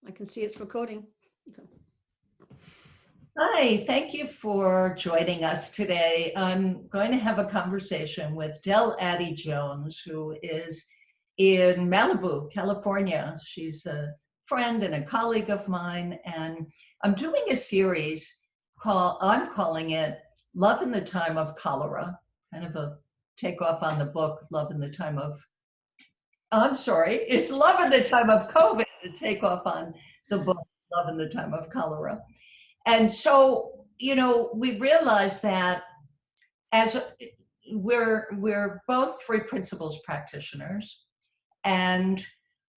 I can see it's recording. So. Hi, thank you for joining us today. I'm going to have a conversation with Adey-Jones, who is in Malibu, California. She's a friend and a colleague of mine, and I'm doing a series I'm calling it Love in the Time of Cholera, kind of a takeoff on the book, Love in the Time of, I'm sorry, it's Love in the Time of COVID, the takeoff on the book, Love in the Time of Cholera. And so, you know, we realize that as we're both three principles practitioners, and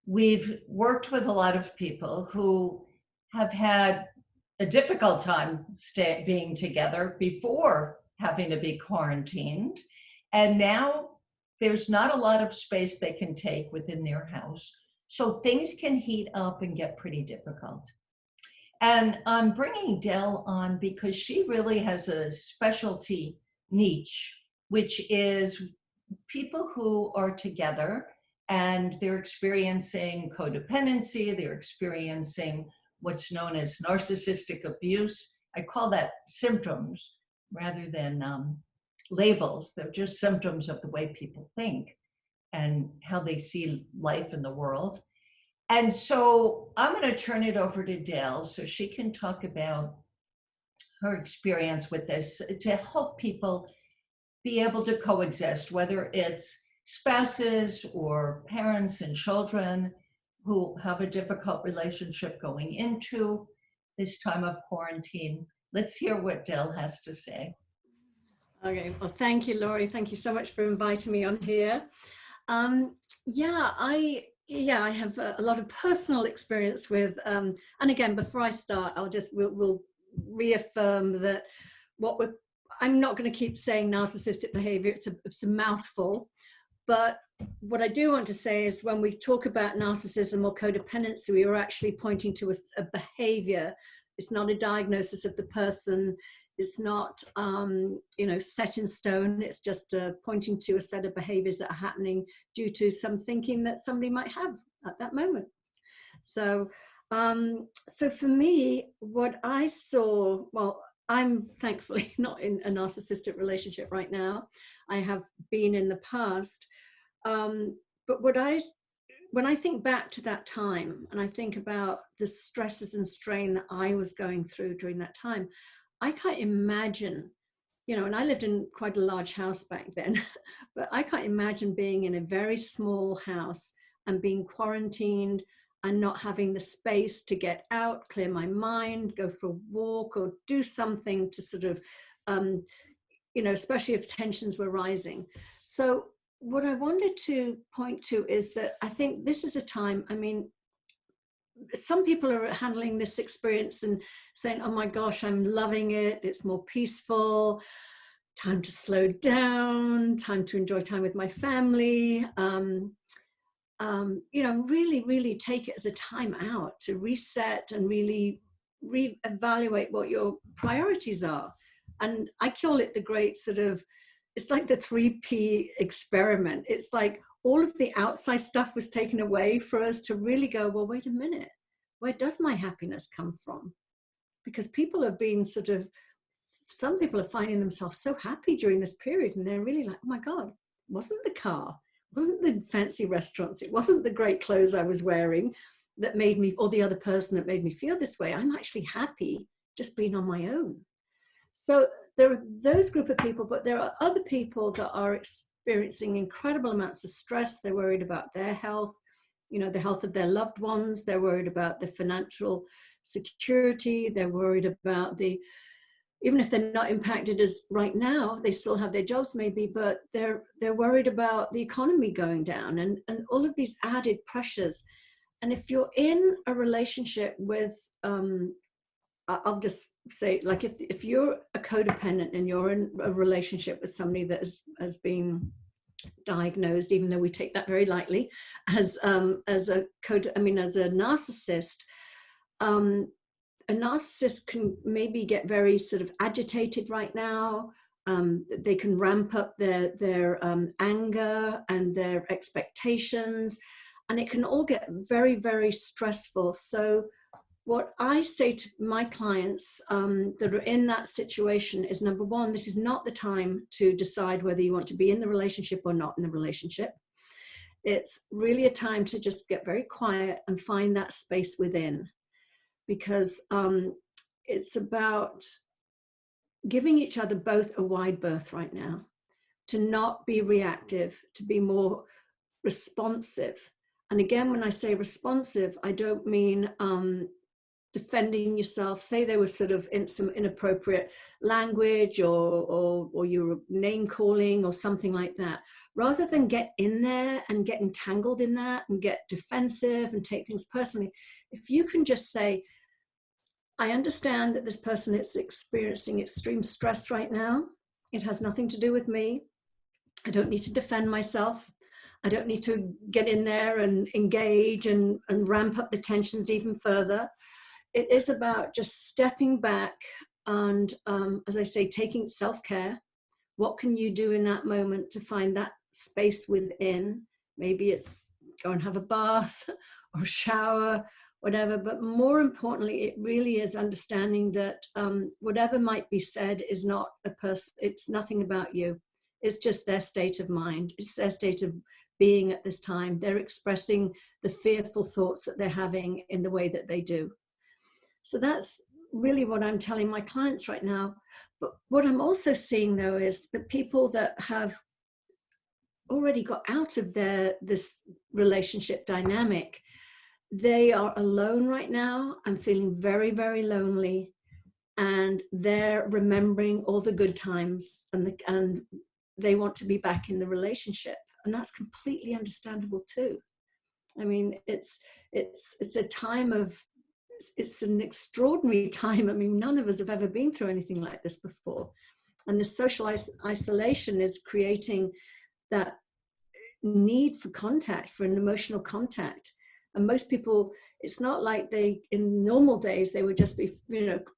we've worked with a lot of people who have had a difficult time being together before having to be quarantined. And now there's not a lot of space they can take within their house. So things can heat up and get pretty difficult. And I'm bringing Del on because she really has a specialty niche, which is people who are together and they're experiencing codependency, they're experiencing what's known as narcissistic abuse. I call that symptoms rather than labels. They're just symptoms of the way people think and how they see life in the world. And so I'm going to turn it over to Del so she can talk about her experience with this to help people be able to coexist, whether it's spouses or parents and children who have a difficult relationship going into this time of quarantine. Let's hear what Del has to say. Okay, well, thank you, Laurie. Thank you so much for inviting me on here. I have a lot of personal experience with, and again, before I start, we'll reaffirm that I'm not going to keep saying narcissistic behavior, it's a mouthful, but what I do want to say is when we talk about narcissism or codependency, we are actually pointing to a behavior. It's not a diagnosis of the person. It's not, set in stone. It's just pointing to a set of behaviors that are happening due to some thinking that somebody might have at that moment. So for me, what I saw, well, I'm thankfully not in a narcissistic relationship right now. I have been in the past. But when I think back to that time and I think about the stresses and strain that I was going through during that time, I can't imagine, and I lived in quite a large house back then, but I can't imagine being in a very small house and being quarantined and not having the space to get out, clear my mind, go for a walk or do something to sort of, especially if tensions were rising. So what I wanted to point to is that I think this is a time, some people are handling this experience and saying, oh my gosh, I'm loving it. It's more peaceful, time to slow down, time to enjoy time with my family. Really, really take it as a time out to reset and really reevaluate what your priorities are. And I call it the great it's like the 3P experiment. It's like all of the outside stuff was taken away for us to really go, well, wait a minute, where does my happiness come from? Because people have been some people are finding themselves so happy during this period and they're really like, oh my God, it wasn't the car, it wasn't the fancy restaurants, it wasn't the great clothes I was wearing that made me, or the other person that made me feel this way. I'm actually happy just being on my own. So there are those group of people, but there are other people that are experiencing incredible amounts of stress. They're worried about their health, the health of their loved ones. They're worried about the financial security. They're worried about even if they're not impacted as right now, they still have their jobs maybe, but they're worried about the economy going down and all of these added pressures. And if you're in a relationship with, I'll just say, like, if you're a codependent and you're in a relationship with somebody that has been diagnosed, even though we take that very lightly, as a narcissist, a narcissist can maybe get very agitated right now. They can ramp up their anger and their expectations, and it can all get very, very stressful. So what I say to my clients that are in that situation is, number one, this is not the time to decide whether you want to be in the relationship or not in the relationship. It's really a time to just get very quiet and find that space within, because it's about giving each other both a wide berth right now, to not be reactive, to be more responsive. And again, when I say responsive, I don't mean defending yourself. Say there was sort of some inappropriate language or you were name calling or something like that. Rather than get in there and get entangled in that and get defensive and take things personally, if you can just say, I understand that this person is experiencing extreme stress right now. It has nothing to do with me. I don't need to defend myself. I don't need to get in there and engage and ramp up the tensions even further. It is about just stepping back and, as I say, taking self-care. What can you do in that moment to find that space within? Maybe it's go and have a bath or shower, whatever. But more importantly, it really is understanding that whatever might be said is not a person, it's nothing about you. It's just their state of mind. It's their state of being at this time. They're expressing the fearful thoughts that they're having in the way that they do. So that's really what I'm telling my clients right now. But what I'm also seeing, though, is the people that have already got out of this relationship dynamic, they are alone right now and feeling very, very lonely. And they're remembering all the good times, and they want to be back in the relationship. And that's completely understandable too. I mean, it's a time of, it's an extraordinary time. I mean, none of us have ever been through anything like this before. And the social isolation is creating that need for contact, for an emotional contact. And most people, it's not like they, in normal days, they would just be,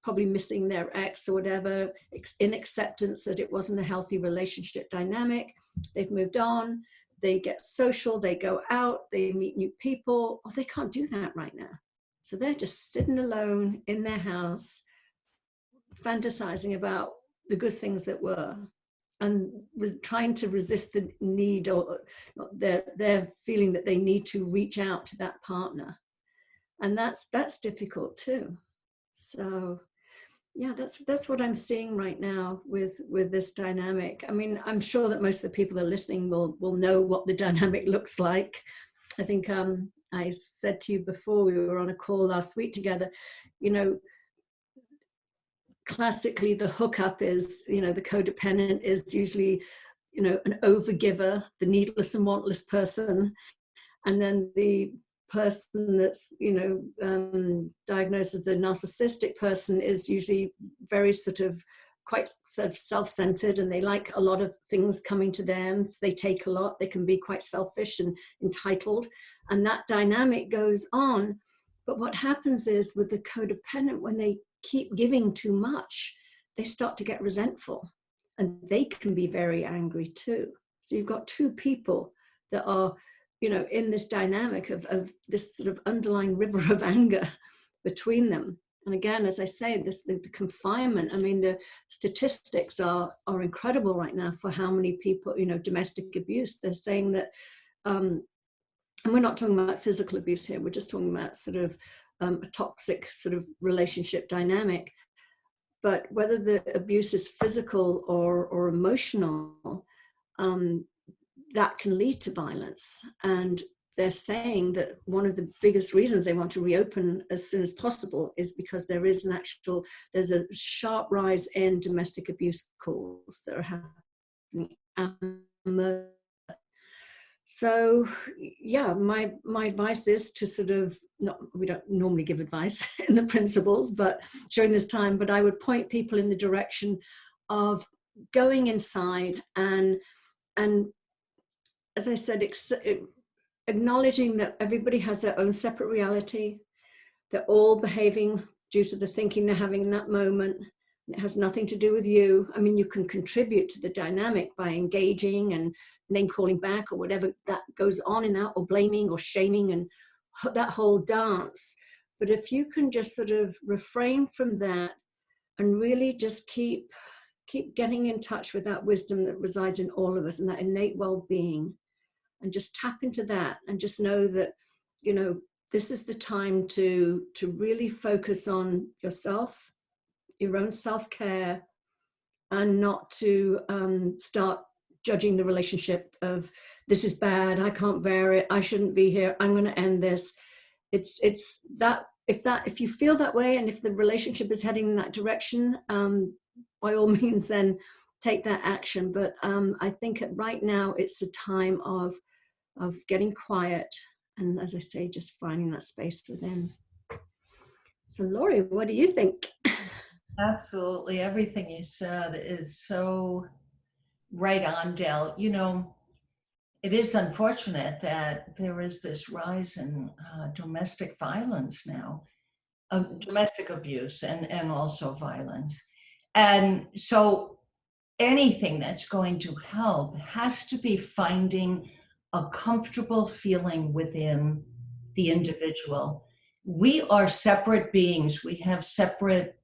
probably missing their ex or whatever, in acceptance that it wasn't a healthy relationship dynamic. They've moved on, they get social, they go out, they meet new people. Oh, they can't do that right now. So they're just sitting alone in their house, fantasizing about the good things that were, and trying to resist the need, or their feeling that they need to reach out to that partner. And that's difficult too. So yeah, that's what I'm seeing right now with this dynamic. I mean, I'm sure that most of the people that are listening will know what the dynamic looks like. I think I said to you before we were on a call last week together, classically the hookup is, the codependent is usually, an overgiver, the needless and wantless person. And then the person that's, diagnosed as the narcissistic person is usually very quite self-centered, and they like a lot of things coming to them. So they take a lot, they can be quite selfish and entitled, and that dynamic goes on. But what happens is with the codependent, when they keep giving too much, they start to get resentful, and they can be very angry too. So you've got two people that are, in this dynamic of this sort of underlying river of anger between them. And again, as I say, the confinement, I mean, the statistics are incredible right now for how many people, domestic abuse. They're saying that, and we're not talking about physical abuse here, we're just talking about sort of a toxic sort of relationship dynamic. But whether the abuse is physical or emotional, that can lead to violence. And they're saying that one of the biggest reasons they want to reopen as soon as possible is because there's a sharp rise in domestic abuse calls that are happening. So yeah, my advice is to sort of, we don't normally give advice in the principles, but during this time, but I would point people in the direction of going inside and as I said, acknowledging that everybody has their own separate reality. They're all behaving due to the thinking they're having in that moment. It has nothing to do with you. I mean, you can contribute to the dynamic by engaging and name calling back or whatever that goes on in that, or blaming or shaming and that whole dance. But if you can just sort of refrain from that and really just keep getting in touch with that wisdom that resides in all of us and that innate well-being, and just tap into that and just know that, you know, this is the time to really focus on yourself, your own self-care, and not to start judging the relationship of, this is bad, I can't bear it, I shouldn't be here, I'm going to end this. It's that if you feel that way, and if the relationship is heading in that direction, by all means, then take that action. But I think right now it's a time of getting quiet, and, as I say, just finding that space within. So Laurie, what do you think? Absolutely. Everything you said is so right on, Del. You know, it is unfortunate that there is this rise in domestic violence now, domestic abuse and also violence. And so anything that's going to help has to be finding a comfortable feeling within the individual. We are separate beings. We have separate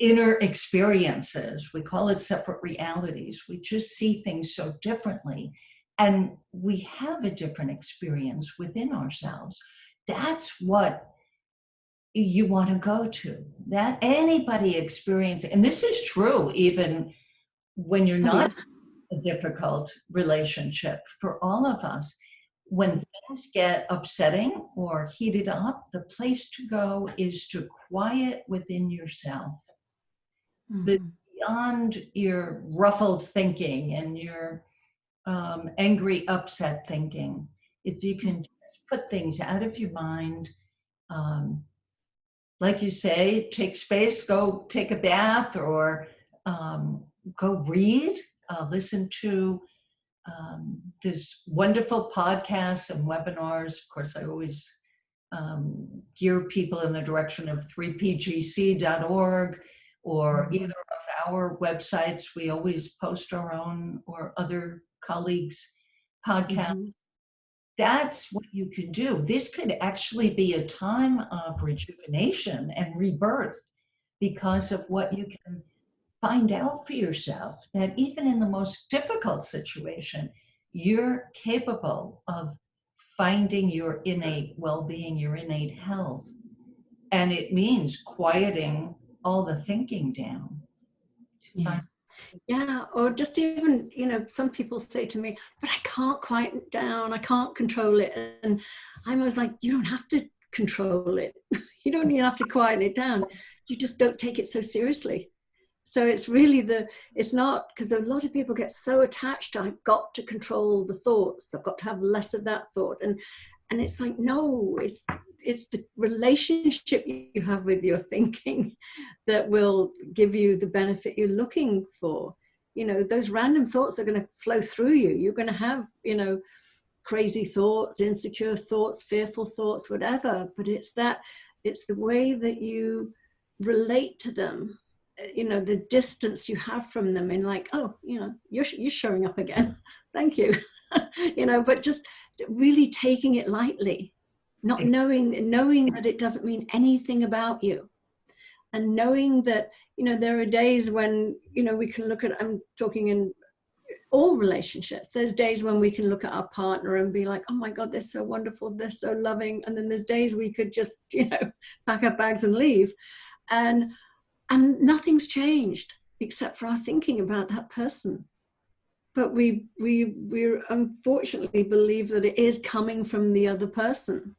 inner experiences. We call it separate realities. We just see things so differently. And we have a different experience within ourselves. That's what you want to go to. That anybody experiencing, and this is true even when you're not in a difficult relationship, for all of us. When things get upsetting or heated up, the place to go is to quiet within yourself. But beyond your ruffled thinking and your angry, upset thinking, if you can just put things out of your mind, like you say, take space, go take a bath, or go read, listen to there's wonderful podcasts and webinars. Of course, I always gear people in the direction of 3pgc.org or either of our websites. We always post our own or other colleagues' podcasts. That's what you can do. This could actually be a time of rejuvenation and rebirth because of what you can find out for yourself, that even in the most difficult situation, you're capable of finding your innate well-being, your innate health. And it means quieting all the thinking down. Yeah, or just even, you know, some people say to me, but I can't quiet it down, I can't control it. And I'm always like, you don't have to control it. You don't even have to quiet it down. You just don't take it so seriously. So it's really it's not, because a lot of people get so attached to, I've got to control the thoughts, I've got to have less of that thought. And it's like, no, it's the relationship you have with your thinking that will give you the benefit you're looking for. You know, those random thoughts are going to flow through you. You're going to have, you know, crazy thoughts, insecure thoughts, fearful thoughts, whatever. But it's the way that you relate to them, you know, the distance you have from them, and like, oh, you know, you're showing up again. Thank you. You know, but just really taking it lightly, not knowing that it doesn't mean anything about you, and knowing that, you know, there are days when, you know, we can look at, I'm talking in all relationships, there's days when we can look at our partner and be like, oh my God, they're so wonderful, they're so loving. And then there's days we could just, you know, pack up bags and leave. And nothing's changed except for our thinking about that person. But we unfortunately believe that it is coming from the other person.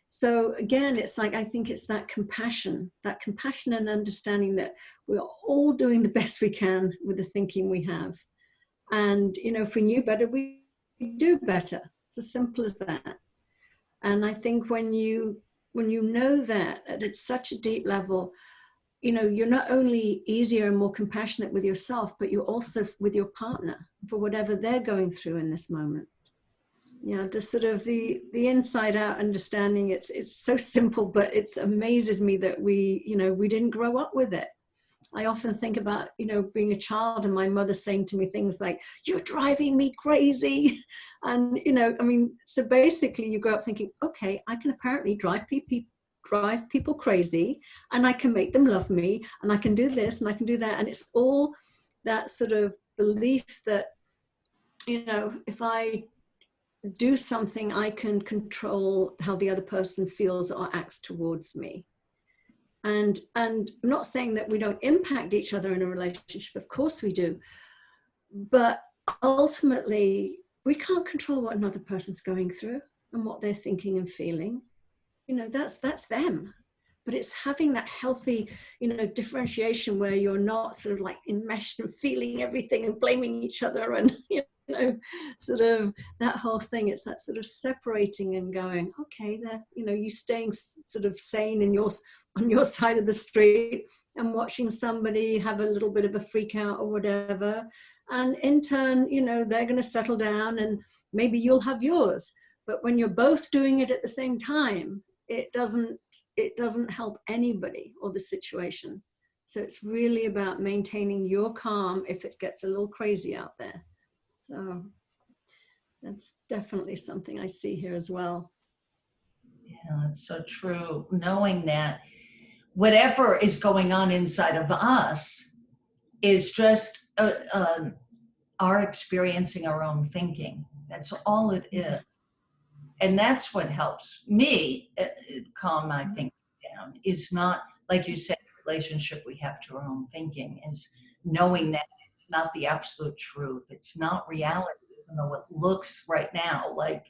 So again, it's like, I think it's that compassion and understanding that we're all doing the best we can with the thinking we have. And, you know, if we knew better, we do better. It's as simple as that. And I think when you know that at such a deep level, you know, you're not only easier and more compassionate with yourself, but you're also with your partner for whatever they're going through in this moment. Yeah, the sort of the inside out understanding, it's so simple, but it amazes me that we didn't grow up with it. I often think about, being a child and my mother saying to me things like, "You're driving me crazy." And, so basically you grow up thinking, okay, I can apparently drive people crazy, and I can make them love me, and I can do this and I can do that. And it's all that sort of belief that, if I do something, I can control how the other person feels or acts towards me. And I'm not saying that we don't impact each other in a relationship. Of course we do. But ultimately, we can't control what another person's going through and what they're thinking and feeling. That's them. But it's having that healthy, differentiation where you're not sort of like enmeshed and feeling everything and blaming each other and, sort of that whole thing. It's that sort of separating and going, okay, there, you staying sort of sane on your side of the street and watching somebody have a little bit of a freak out or whatever. And in turn, they're going to settle down and maybe you'll have yours. But when you're both doing it at the same time, it doesn't help anybody or the situation. So it's really about maintaining your calm if it gets a little crazy out there. So that's definitely something I see here as well. Yeah, that's so true. Knowing that whatever is going on inside of us is just our experiencing our own thinking. That's all it is. And that's what helps me calm my thinking down, is not, like you said, the relationship we have to our own thinking, is knowing that it's not the absolute truth. It's not reality, even though it looks right now like,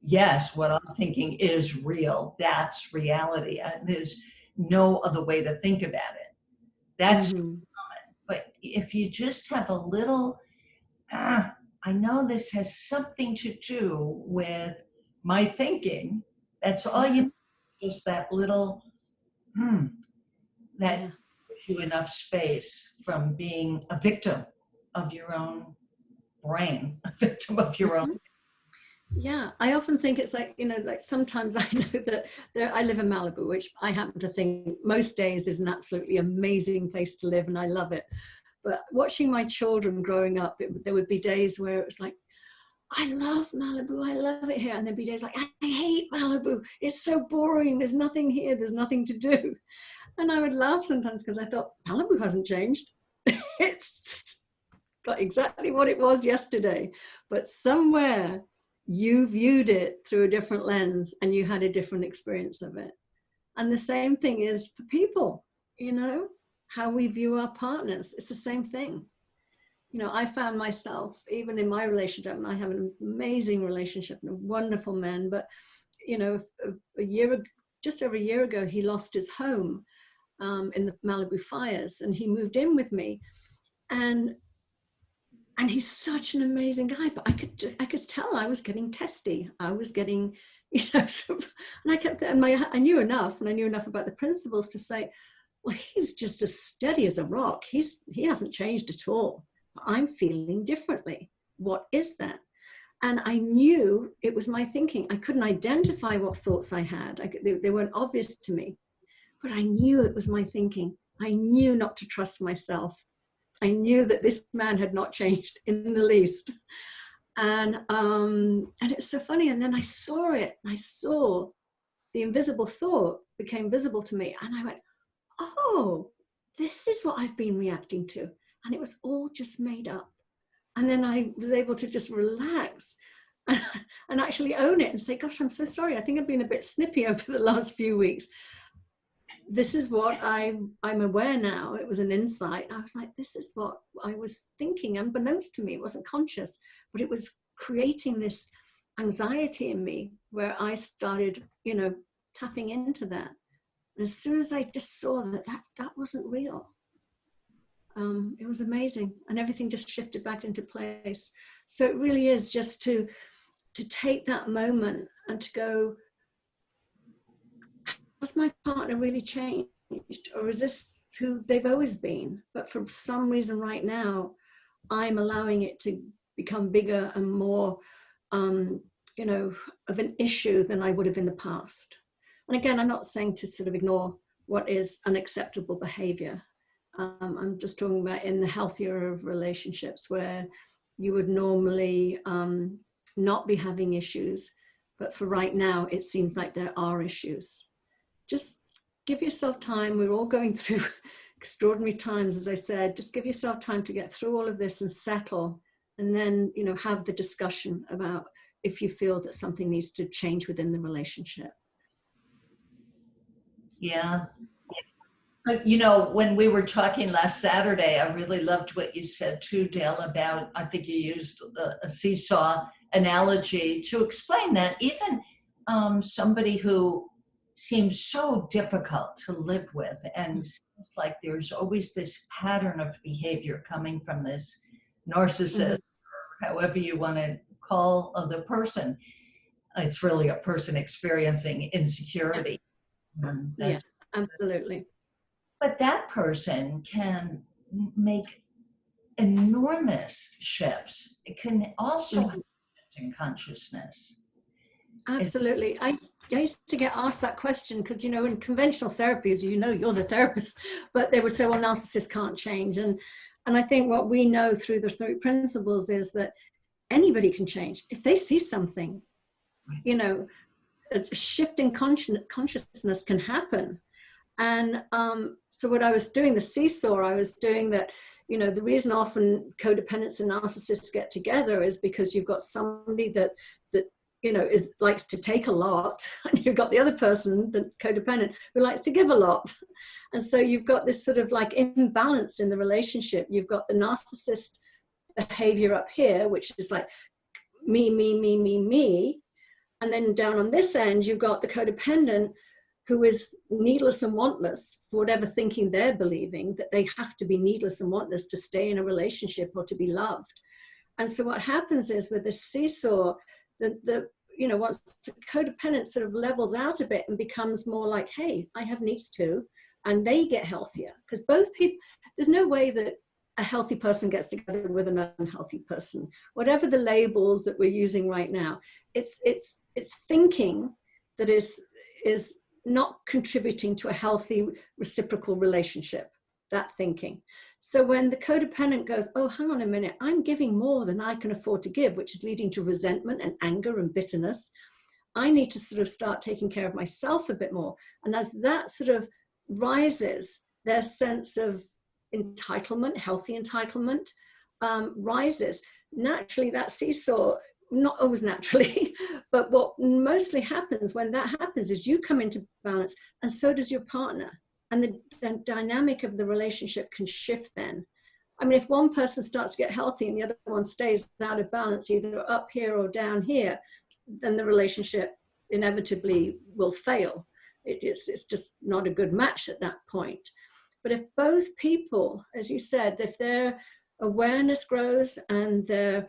yes, what I'm thinking is real. That's reality. There's no other way to think about it. That's common. But if you just have a little, I know this has something to do with my thinking, that's all you need, just that little, that gives you enough space from being a victim of your own brain, a victim of your own. Yeah, I often think it's like, like sometimes I know that I live in Malibu, which I happen to think most days is an absolutely amazing place to live, and I love it. But watching my children growing up, there would be days where it was like, I love Malibu, I love it here. And there'd be days like, I hate Malibu, it's so boring, there's nothing here, there's nothing to do. And I would laugh sometimes because I thought, Malibu hasn't changed. It's got exactly what it was yesterday. But somewhere you viewed it through a different lens and you had a different experience of it. And the same thing is for people, how we view our partners. It's the same thing. I found myself, even in my relationship, and I have an amazing relationship and a wonderful man, but, just over a year ago, he lost his home in the Malibu fires, and he moved in with me. And he's such an amazing guy, but I could tell I was getting testy. I was getting, sort of, and I kept, and I knew enough, and I knew enough about the principles to say, well, he's just as steady as a rock. He hasn't changed at all. I'm feeling differently. What is that? And I knew it was my thinking. I couldn't identify what thoughts I had. They weren't obvious to me, but I knew it was my thinking. I knew not to trust myself. I knew that this man had not changed in the least. And it was so funny. And then I saw it. I saw the invisible thought became visible to me. And I went, oh, this is what I've been reacting to. And it was all just made up. And then I was able to just relax and actually own it and say, gosh, I'm so sorry. I think I've been a bit snippy over the last few weeks. This is what I'm aware now. It was an insight. I was like, this is what I was thinking, unbeknownst to me. It wasn't conscious, but it was creating this anxiety in me where I started, tapping into that. And as soon as I just saw that wasn't real, it was amazing, and everything just shifted back into place. So it really is just to take that moment and to go, has my partner really changed, or is this who they've always been? But for some reason right now, I'm allowing it to become bigger and more, of an issue than I would have in the past. And again, I'm not saying to sort of ignore what is unacceptable behavior. I'm just talking about in the healthier of relationships where you would normally not be having issues, but for right now, it seems like there are issues. Just give yourself time. We're all going through extraordinary times, as I said. Just give yourself time to get through all of this and settle, and then, you know, have the discussion about if you feel that something needs to change within the relationship. Yeah. But, you know, when we were talking last Saturday, I really loved what you said too, Dale, about, I think you used a seesaw analogy to explain that even somebody who seems so difficult to live with, and seems like there's always this pattern of behavior coming from this narcissist, however you want to call the person. It's really a person experiencing insecurity. Yeah, absolutely. But that person can make enormous shifts. It can also have shift in consciousness. Absolutely. I used to get asked that question because, you know, in conventional therapy, as you know, you're the therapist, but they would say, well, narcissists can't change. And I think what we know through the three principles is that anybody can change. If they see something, you know, a shift in consciousness can happen. And so what I was doing, the seesaw, I was doing that, you know, the reason often codependents and narcissists get together is because you've got somebody that you know, likes to take a lot, and you've got the other person, the codependent, who likes to give a lot. And so you've got this sort of like imbalance in the relationship. You've got the narcissist behavior up here, which is like me, me, me, me, me. And then down on this end, you've got the codependent who is needless and wantless for whatever thinking they're believing, that they have to be needless and wantless to stay in a relationship or to be loved. And so what happens is with this seesaw, you know, once the codependent sort of levels out a bit and becomes more like, hey, I have needs too, and they get healthier. Because both people, there's no way that a healthy person gets together with an unhealthy person. Whatever the labels that we're using right now, it's thinking that is not contributing to a healthy reciprocal relationship, that thinking. So when the codependent goes, oh, hang on a minute, I'm giving more than I can afford to give, which is leading to resentment and anger and bitterness, I need to sort of start taking care of myself a bit more. And as that sort of rises, their sense of entitlement, healthy entitlement, rises. Naturally, that seesaw, not always naturally, but what mostly happens when that happens is you come into balance, and so does your partner. And the dynamic of the relationship can shift then. I mean, if one person starts to get healthy and the other one stays out of balance, either up here or down here, then the relationship inevitably will fail. It's just not a good match at that point. But if both people, as you said, if their awareness grows and their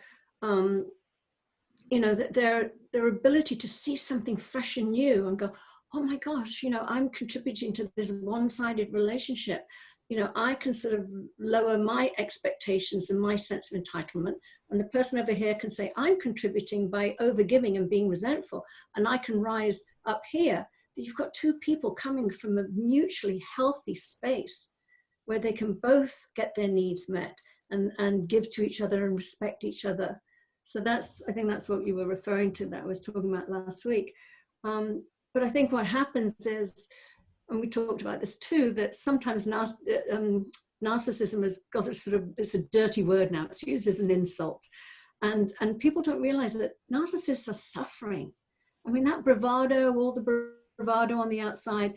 you know, that their ability to see something fresh and new and go, oh my gosh, you know, I'm contributing to this one-sided relationship. You know, I can sort of lower my expectations and my sense of entitlement. And the person over here can say, I'm contributing by overgiving and being resentful. And I can rise up here. You've got two people coming from a mutually healthy space where they can both get their needs met and give to each other and respect each other. So I think that's what you were referring to, that I was talking about last week. But I think what happens is, and we talked about this too, that sometimes narcissism has got a sort of, it's a dirty word now, it's used as an insult. And people don't realize that narcissists are suffering. I mean, that bravado, all the bravado on the outside,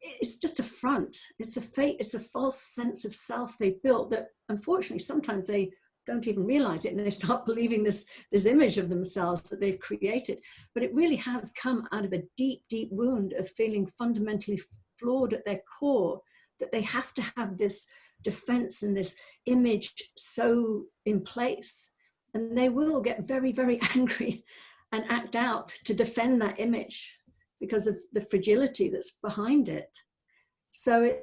it's just a front. It's a false sense of self they've built that unfortunately sometimes they don't even realize it, and they start believing this image of themselves that they've created. But it really has come out of a deep, deep wound of feeling fundamentally flawed at their core, that they have to have this defense and this image so in place. And they will get very, very angry and act out to defend that image because of the fragility that's behind it. So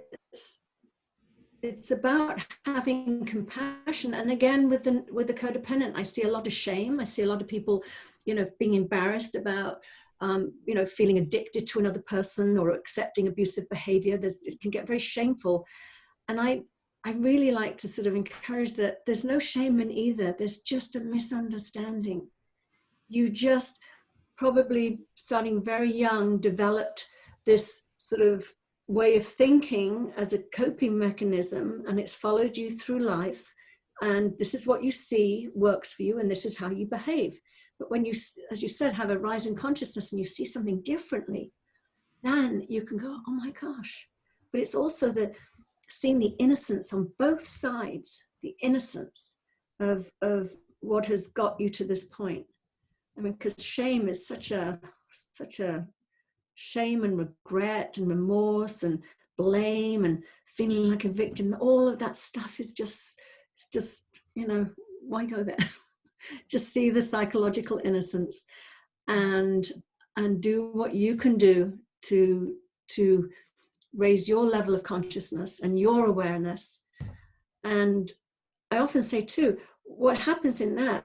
it's about having compassion. And again, with the codependent, I see a lot of shame. I see a lot of people, you know, being embarrassed about, you know, feeling addicted to another person or accepting abusive behavior. It can get very shameful. And I really like to sort of encourage that there's no shame in either. There's just a misunderstanding. You just probably starting very young developed this sort of way of thinking as a coping mechanism, and it's followed you through life, and this is what you see works for you, and this is how you behave. But when you, as you said, have a rise in consciousness and you see something differently, then you can go, oh my gosh. But it's also the seeing the innocence on both sides, the innocence of what has got you to this point. I mean, because shame is such a shame and regret and remorse and blame and feeling like a victim. All of that stuff is just, it's just, you know, why go there? Just see the psychological innocence and do what you can do to raise your level of consciousness and your awareness. And I often say too, what happens in that,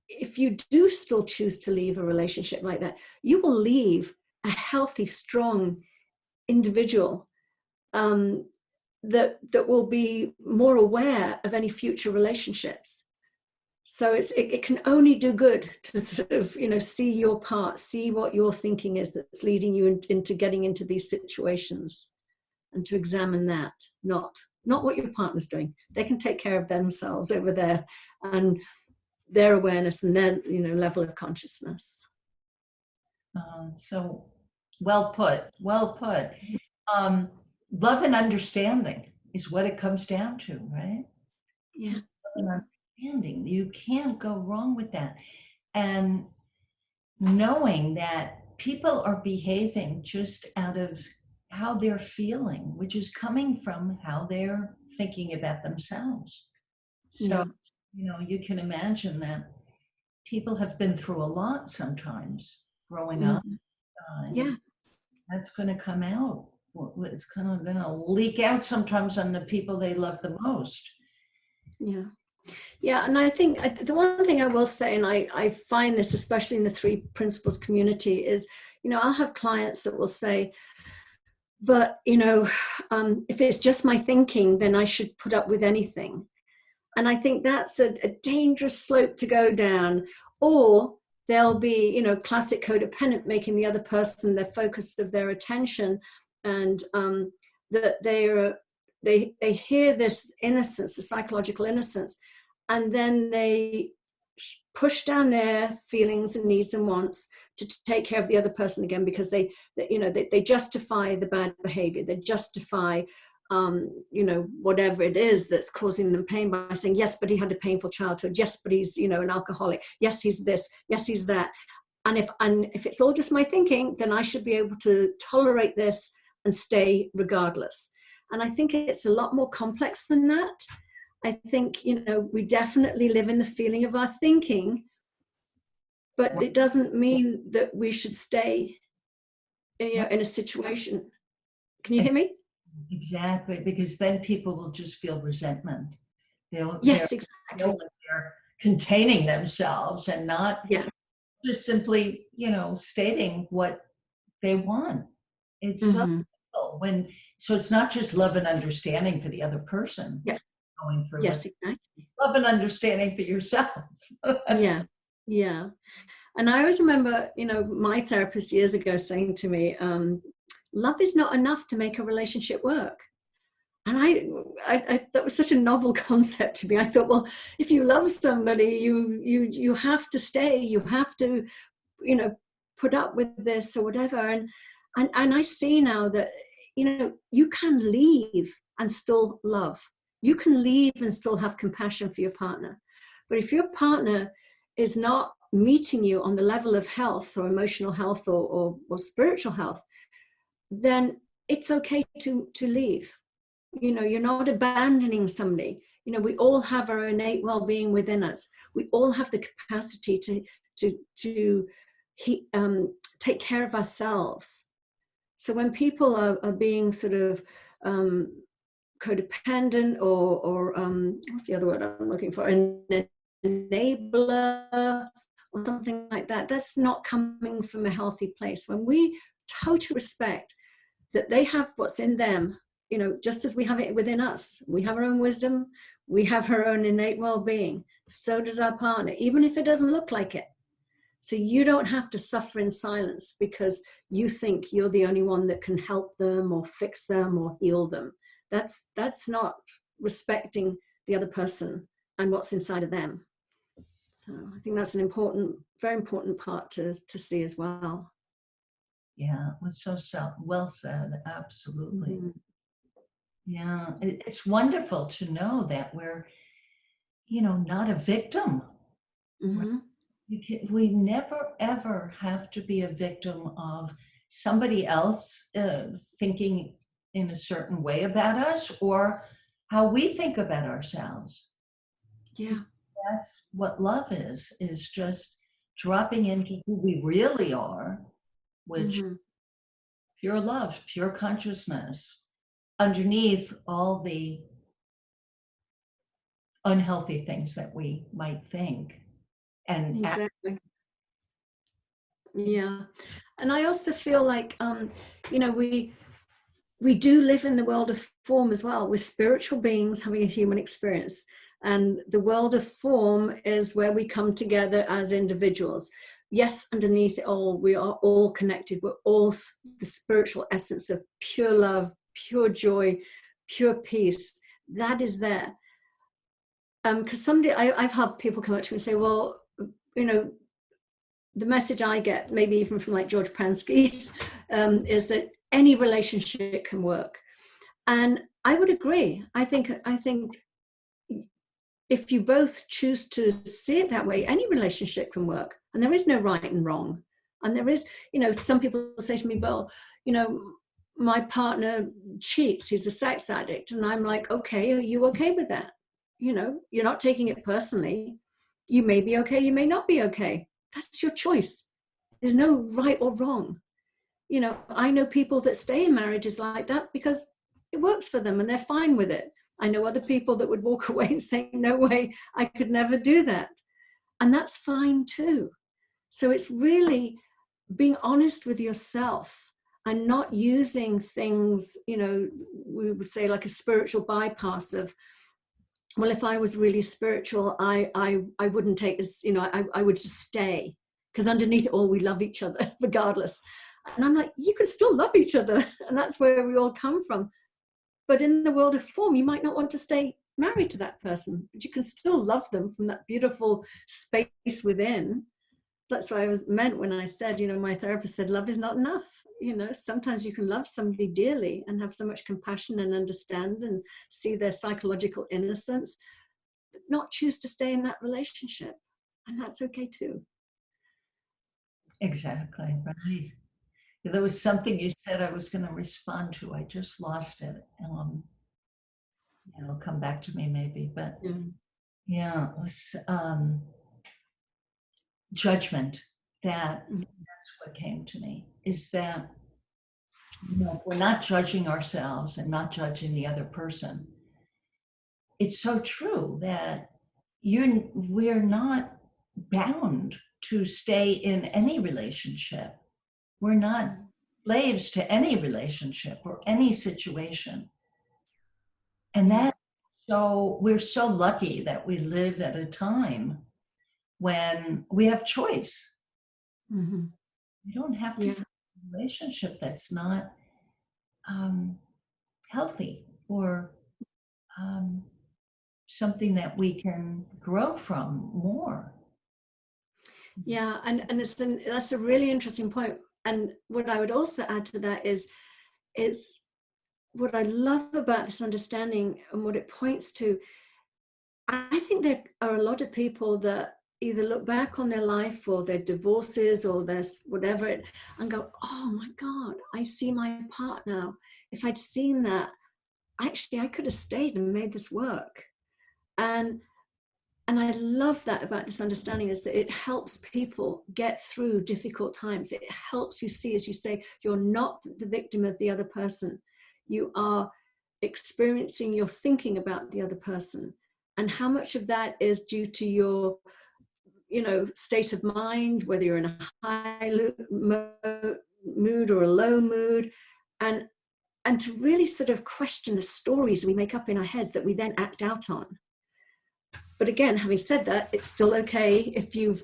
if you do still choose to leave a relationship like that, you will leave a healthy, strong individual that will be more aware of any future relationships. So it can only do good to sort of, you know, see your part, see what your thinking is that's leading you into getting into these situations, and to examine that, not what your partner's doing. They can take care of themselves over there and their awareness and their, you know, level of consciousness. So well put, well put. Love and understanding is what it comes down to, right? Yeah. Understanding. You can't go wrong with that. And knowing that people are behaving just out of how they're feeling, which is coming from how they're thinking about themselves. So, Yeah. you know, you can imagine that people have been through a lot sometimes growing up. Yeah. That's going to come out. It's kind of going to leak out sometimes on the people they love the most. Yeah. Yeah. And I think the one thing I will say, and I find this, especially in the three principles community, is, you know, I'll have clients that will say, but, you know, if it's just my thinking, then I should put up with anything. And I think that's a dangerous slope to go down. Or they'll be, you know, classic codependent, making the other person the focus of their attention, and that they hear this innocence, the psychological innocence, and then they push down their feelings and needs and wants to take care of the other person again, because they justify the bad behavior, they justify you know, whatever it is that's causing them pain by saying, yes, but he had a painful childhood, yes, but he's, you know, an alcoholic, yes, he's this, yes, he's that. And if it's all just my thinking, then I should be able to tolerate this and stay regardless. And I think it's a lot more complex than that. I think, you know, we definitely live in the feeling of our thinking, but it doesn't mean that we should stay, you know, in a situation. Can you hear me? Exactly, because then people will just feel resentment. Yes, exactly. Feel like they're containing themselves and not just simply, you know, stating what they want. It's so difficult so it's not just love and understanding for the other person going through yes, it. exactly. Love and understanding for yourself. Yeah. And I always remember, you know, my therapist years ago saying to me, love is not enough to make a relationship work. And I that was such a novel concept to me. I thought, well, if you love somebody, you have to stay, you have to, you know, put up with this or whatever. And I see now that, you know, you can leave and still love. You can leave and still have compassion for your partner. But if your partner is not meeting you on the level of health or emotional health or spiritual health, then it's okay to leave. You know, you're not abandoning somebody. You know, we all have our innate well-being within us. We all have the capacity to take care of ourselves. So when people are being sort of codependent or what's the other word I'm looking for, an enabler or something like that, that's not coming from a healthy place. When we totally respect that they have what's in them you know, just as we have it within us, we have our own wisdom, we have our own innate well-being, so does our partner, even if it doesn't look like it. So you don't have to suffer in silence because you think you're the only one that can help them or fix them or heal them. That's not respecting the other person and what's inside of them. So I think that's an important, very important part to see as well. Yeah, it was so well said. Absolutely. Mm-hmm. Yeah, it's wonderful to know that we're, not a victim. Mm-hmm. We never ever have to be a victim of somebody else thinking in a certain way about us or how we think about ourselves. Yeah. That's what love is just dropping into who we really are, which Mm-hmm. pure love, pure consciousness, underneath all the unhealthy things that we might think and act. Exactly. Yeah. And I also feel like, you know, we do live in the world of form as well. We're spiritual beings having a human experience. And the world of form is where we come together as individuals. Yes, underneath it all, we are all connected. We're all the spiritual essence of pure love, pure joy, pure peace. That is there. Because I've had people come up to me and say, well, you know, the message I get, maybe even from like George Pransky, is that any relationship can work. And I would agree. I think if you both choose to see it that way, any relationship can work. And there is no right and wrong. And there is, you know, some people say to me, well, you know, my partner cheats, he's a sex addict. And I'm like, okay, are you okay with that? You know, you're not taking it personally. You may be okay, you may not be okay. That's your choice. There's no right or wrong. You know, I know people that stay in marriages like that because it works for them and they're fine with it. I know other people that would walk away and say, no way, I could never do that. And that's fine too. So it's really being honest with yourself and not using things, you know, we would say like a spiritual bypass of, well, if I was really spiritual, I wouldn't take this, you know, I would just stay. Because underneath it all, we love each other regardless. And I'm like, you can still love each other. And that's where we all come from. But in the world of form, you might not want to stay married to that person, but you can still love them from that beautiful space within. That's what I was meant when I said, you know, my therapist said, love is not enough. You know, sometimes you can love somebody dearly and have so much compassion and understand and see their psychological innocence, but not choose to stay in that relationship. And that's okay too. Exactly, right. There was something you said I was going to respond to. I just lost it. It'll come back to me maybe, but yeah, it was judgment. That's what came to me, is that we're not judging ourselves and not judging the other person. It's so true that we're not bound to stay in any relationship. We're not slaves to any relationship or any situation. And we're so lucky that we live at a time when we have choice. Mm-hmm. We don't have to stay in a relationship that's not healthy or something that we can grow from more. Yeah, and that's a really interesting point. And what I would also add to that is what I love about this understanding and what it points to. I think there are a lot of people that either look back on their life or their divorces or their whatever and go, oh my God, I see my part now. If I'd seen that, actually I could have stayed and made this work. And I love that about this understanding is that it helps people get through difficult times. It helps you see, as you say, you're not the victim of the other person. You are experiencing your thinking about the other person. And how much of that is due to your, you know, state of mind, whether you're in a high mood or a low mood. And and to really sort of question the stories we make up in our heads that we then act out on. But again, having said that, it's still okay if you've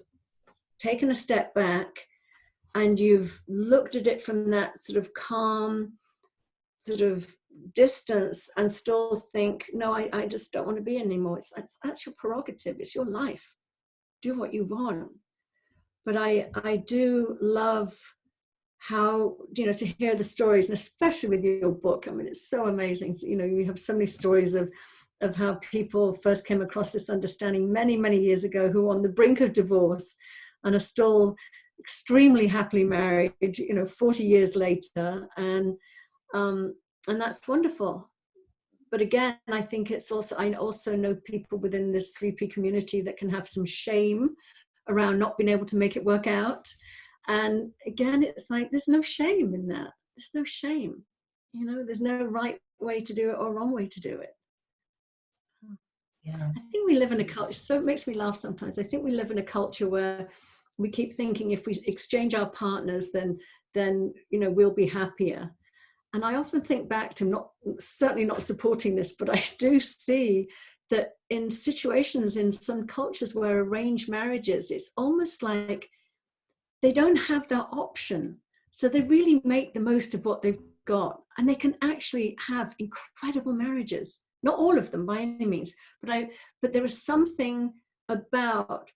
taken a step back and you've looked at it from that sort of calm sort of distance and still think, no, I just don't want to be anymore. That's your prerogative. It's your life. Do what you want. But I do love how, to hear the stories, and especially with your book. I mean, it's so amazing. You have so many stories of how people first came across this understanding many, many years ago, who are on the brink of divorce and are still extremely happily married, 40 years later. And that's wonderful. But again, I think I also know people within this 3P community that can have some shame around not being able to make it work out. And again, it's like, there's no shame in that. There's no shame. There's no right way to do it or wrong way to do it. Yeah. I think we live in a culture, so it makes me laugh sometimes. I think we live in a culture where we keep thinking if we exchange our partners, then we'll be happier. And I often think back to certainly not supporting this, but I do see that in situations in some cultures where arranged marriages, it's almost like they don't have that option. So they really make the most of what they've got, and they can actually have incredible marriages. Not all of them by any means, but there is something about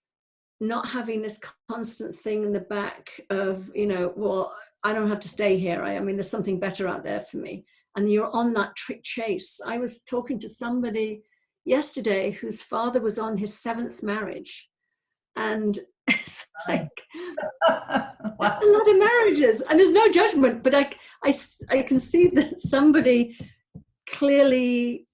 not having this constant thing in the back of, well, I don't have to stay here. I mean, there's something better out there for me. And you're on that chase. I was talking to somebody yesterday whose father was on his 7th marriage. And it's like Wow. a lot of marriages. And there's no judgment, but I can see that somebody clearly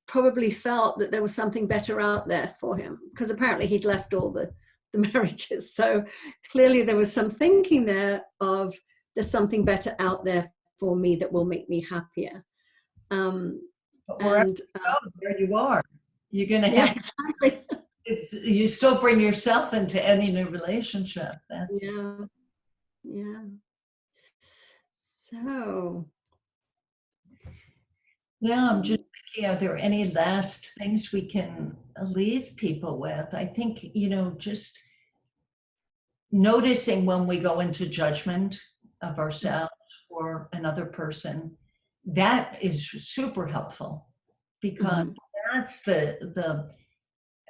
probably felt that there was something better out there for him, because apparently he'd left all the marriages. So clearly there was some thinking there of, there's something better out there for me that will make me happier. But where you are, you're going to have, yeah, exactly. You still bring yourself into any new relationship. That's yeah. So yeah, I'm just thinking, are there any last things we can leave people with? I think, just noticing when we go into judgment of ourselves or another person, that is super helpful, because that's the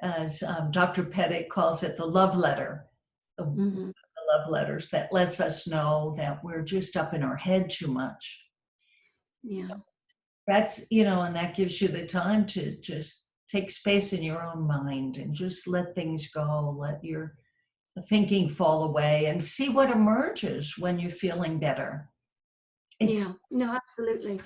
as Dr. Pettit calls it, the love letter, the love letters that lets us know that we're just up in our head too much. Yeah. That's, and that gives you the time to just take space in your own mind and just let things go, let your thinking fall away, and see what emerges when you're feeling better. No, absolutely.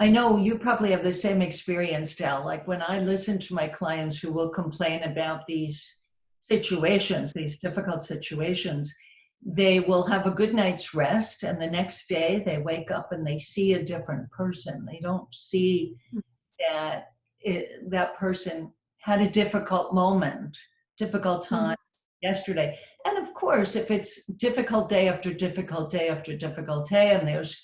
I know you probably have the same experience, Del. Like when I listen to my clients who will complain about these situations, these difficult situations, they will have a good night's rest, and the next day they wake up and they see a different person. They don't see that that person had a difficult moment, difficult time yesterday. And of course, if it's difficult day after difficult day after difficult day, and there's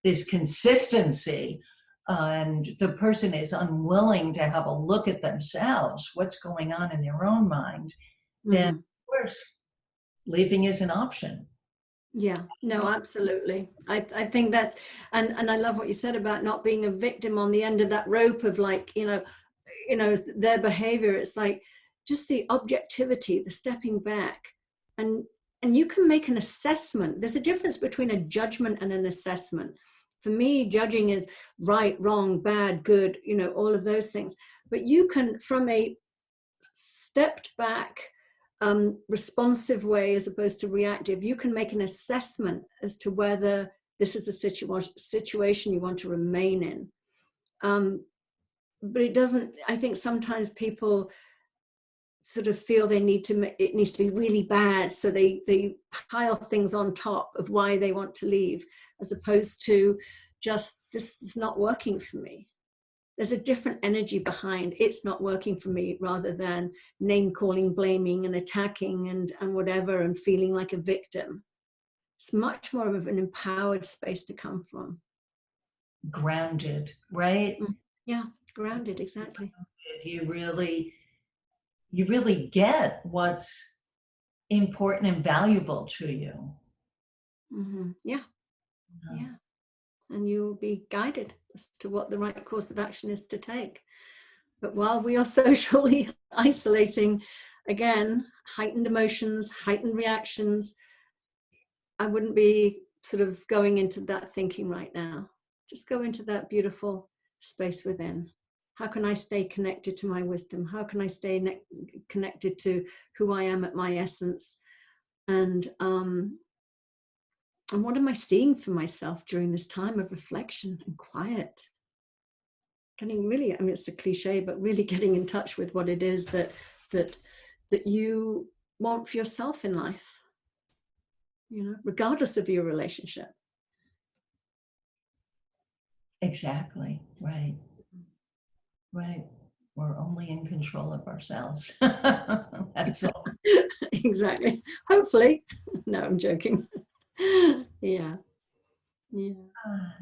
this consistency, and the person is unwilling to have a look at themselves, what's going on in their own mind, then of course, leaving is an option. Yeah, no, absolutely. I think that's, and I love what you said about not being a victim on the end of that rope of like, their behavior. It's like just the objectivity, the stepping back, and you can make an assessment. There's a difference between a judgment and an assessment. For me, judging is right, wrong, bad, good, all of those things. But you can, from a stepped back, responsive way as opposed to reactive, you can make an assessment as to whether this is a situation you want to remain in. But it doesn't, I think sometimes people sort of feel it needs to be really bad, so they pile things on top of why they want to leave, as opposed to just, this is not working for me. There's a different energy behind it's not working for me, rather than name calling, blaming and attacking and whatever, and feeling like a victim. It's much more of an empowered space to come from. Grounded, right? Yeah, grounded, exactly. You really get what's important and valuable to you. Yeah, yeah. And you'll be guided as to what the right course of action is to take. But while we are socially isolating, again, heightened emotions, heightened reactions, I wouldn't be sort of going into that thinking right now. Just go into that beautiful space within. How can I stay connected to my wisdom? How can I stay connected to who I am at my essence? And what am I seeing for myself during this time of reflection and quiet? Getting really, I mean, it's a cliche, but really getting in touch with what it is that you want for yourself in life, you know, regardless of your relationship. Exactly. Right. Right. We're only in control of ourselves. That's all. Exactly. Hopefully. No, I'm joking. Yeah. Yeah.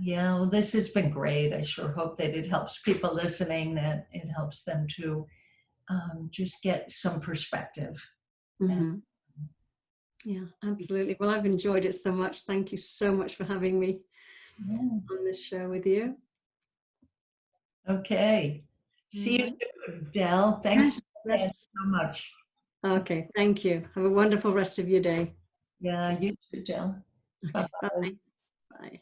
Yeah, well, this has been great. I sure hope that it helps people listening, that it helps them to just get some perspective. And Yeah, absolutely. Well, I've enjoyed it so much. Thank you so much for having me on this show with you. Okay. See you soon, Del. Thanks again so much. Okay, thank you. Have a wonderful rest of your day. Yeah, you too, Del. Okay, Bye-bye. bye. Bye.